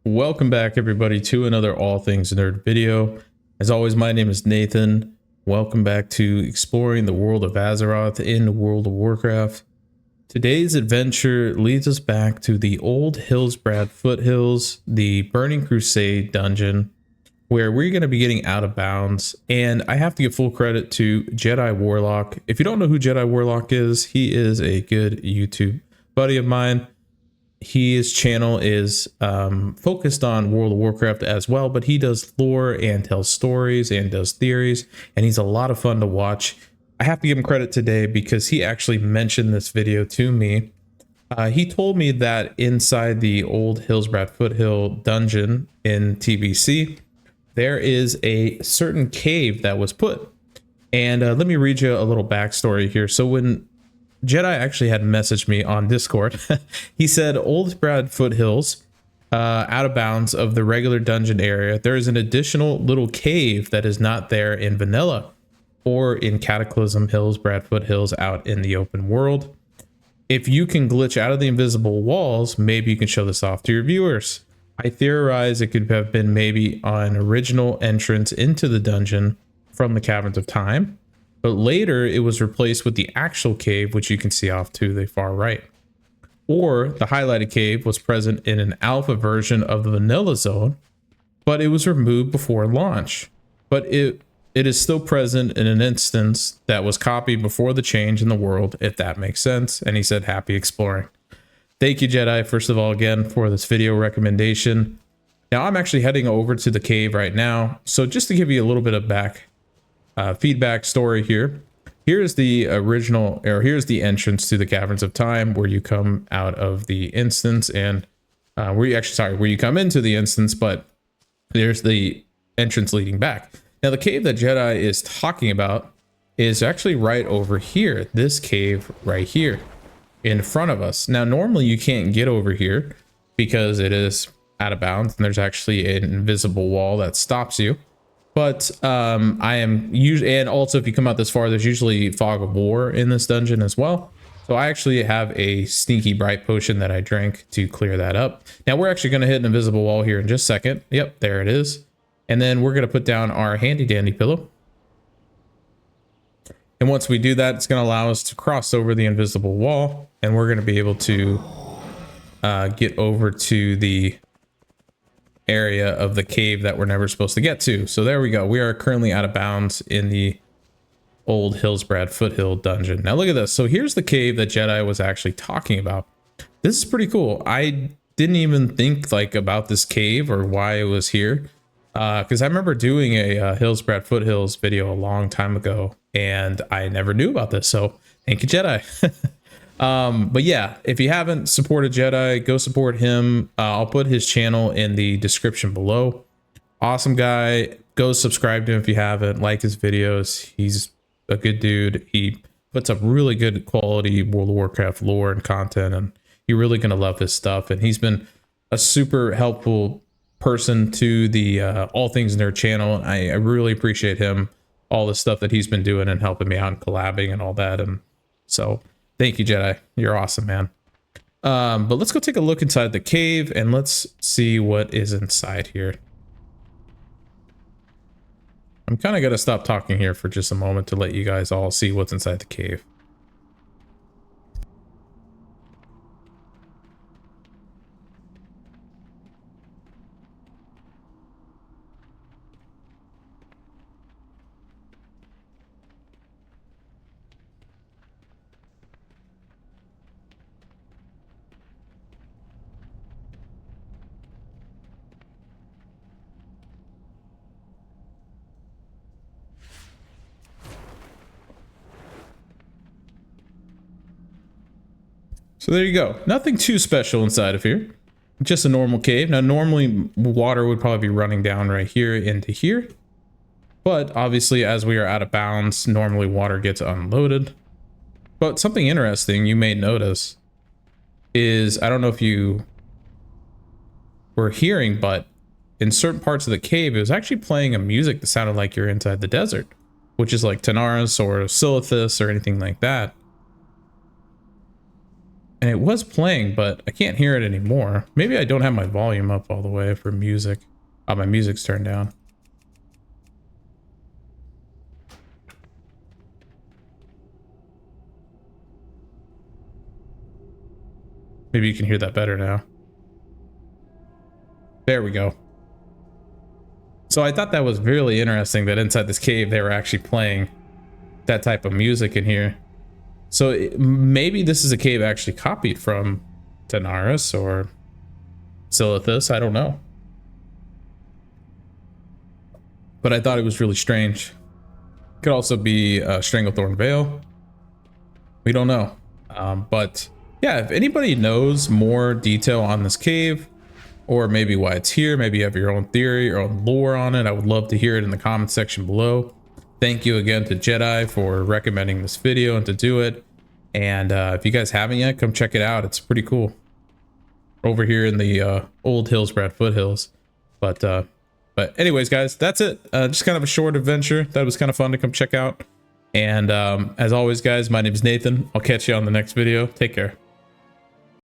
Welcome back, everybody, to another All Things Nerd video. As always, my name is Nathan. Welcome back to exploring the world of Azeroth in World of Warcraft. Today's adventure leads us back to the old Hillsbrad foothills, the Burning Crusade dungeon, where we're going to be getting out of bounds. And I have to give full credit to Jedi Warlock. If you don't know who Jedi Warlock is, he is a good YouTube buddy of mine. His channel is focused on World of Warcraft as well, but he does lore and tells stories and does theories, and he's a lot of fun to watch. I have to give him credit today because he actually mentioned this video to me. He told me that inside the old Hillsbrad Foothill dungeon in TBC, there is a certain cave that was put. And let me read you a little backstory here. So when Jedi actually had messaged me on Discord, he said, Old Brad Foothills, out of bounds of the regular dungeon area, there is an additional little cave that is not there in vanilla or in Cataclysm Hills, Brad Foothills out in the open world. If you can glitch out of the invisible walls, maybe you can show this off to your viewers. I theorize it could have been maybe an original entrance into the dungeon from the Caverns of Time, but later it was replaced with the actual cave, which you can see off to the far right. Or the highlighted cave was present in an alpha version of the vanilla zone, but it was removed before launch. But it is still present in an instance that was copied before the change in the world, if that makes sense. And he said, happy exploring. Thank you, Jedi, first of all, again, for this video recommendation. Now I'm actually heading over to the cave right now. So just to give you a little bit of feedback story here. Here's the original, or here's the entrance to the Caverns of Time, where you come out of the instance, and where you come into the instance, but there's the entrance leading back. Now the cave that Jedi is talking about is actually right over here. This cave right here in front of us. Now normally you can't get over here because it is out of bounds, and there's actually an invisible wall that stops you. But I am usually, and also if you come out this far, there's usually fog of war in this dungeon as well. So I actually have a sneaky bright potion that I drank to clear that up. Now we're actually going to hit an invisible wall here in just a second. Yep, there it is. And then we're going to put down our handy dandy pillow. And once we do that, it's going to allow us to cross over the invisible wall, and we're going to be able to get over to the area of the cave that we're never supposed to get to. So there we go. We are currently out of bounds in the old Hillsbrad Foothill dungeon. Now look at this. So here's the cave that Jedi was actually talking about. This is pretty cool. I didn't even think about this cave or why it was here. Because I remember doing a Hillsbrad Foothills video a long time ago, and I never knew about this. So thank you, Jedi. But yeah, if you haven't supported Jedi, go support him. I'll put his channel in the description below. Awesome guy. Go subscribe to him if you haven't. Like his videos. He's a good dude. He puts up really good quality World of Warcraft lore and content, and you're really going to love his stuff. And he's been a super helpful person to the All Things Nerd channel. I really appreciate him, all the stuff that he's been doing and helping me out and collabing and all that. And so thank you, Jedi. You're awesome, man. But let's go take a look inside the cave and let's see what is inside here. I'm kind of going to stop talking here for just a moment to let you guys all see what's inside the cave. So there you go. Nothing too special inside of here. Just a normal cave. Now, normally water would probably be running down right here into here. But obviously, as we are out of bounds, normally water gets unloaded. But something interesting you may notice is, I don't know if you were hearing, but in certain parts of the cave, it was actually playing a music that sounded like you're inside the desert, which is like Tanaris or Silithus or anything like that. And it was playing, but I can't hear it anymore. Maybe I don't have my volume up all the way for music. Oh, my music's turned down. Maybe you can hear that better now. There we go. So I thought that was really interesting that inside this cave they were actually playing that type of music in here. So maybe this is a cave actually copied from Tanaris or Silithus, I don't know. But I thought it was really strange. Could also be Stranglethorn Vale. We don't know. But yeah, if anybody knows more detail on this cave, or maybe why it's here, maybe you have your own theory or own lore on it, I would love to hear it in the comment section below. Thank you again to Jedi for recommending this video and to do it. And if you guys haven't yet, come check it out. It's pretty cool. Over here in the old Hillsbrad foothills. But anyways, guys, that's it. Just kind of a short adventure that was kind of fun to come check out. And as always, guys, my name is Nathan. I'll catch you on the next video. Take care.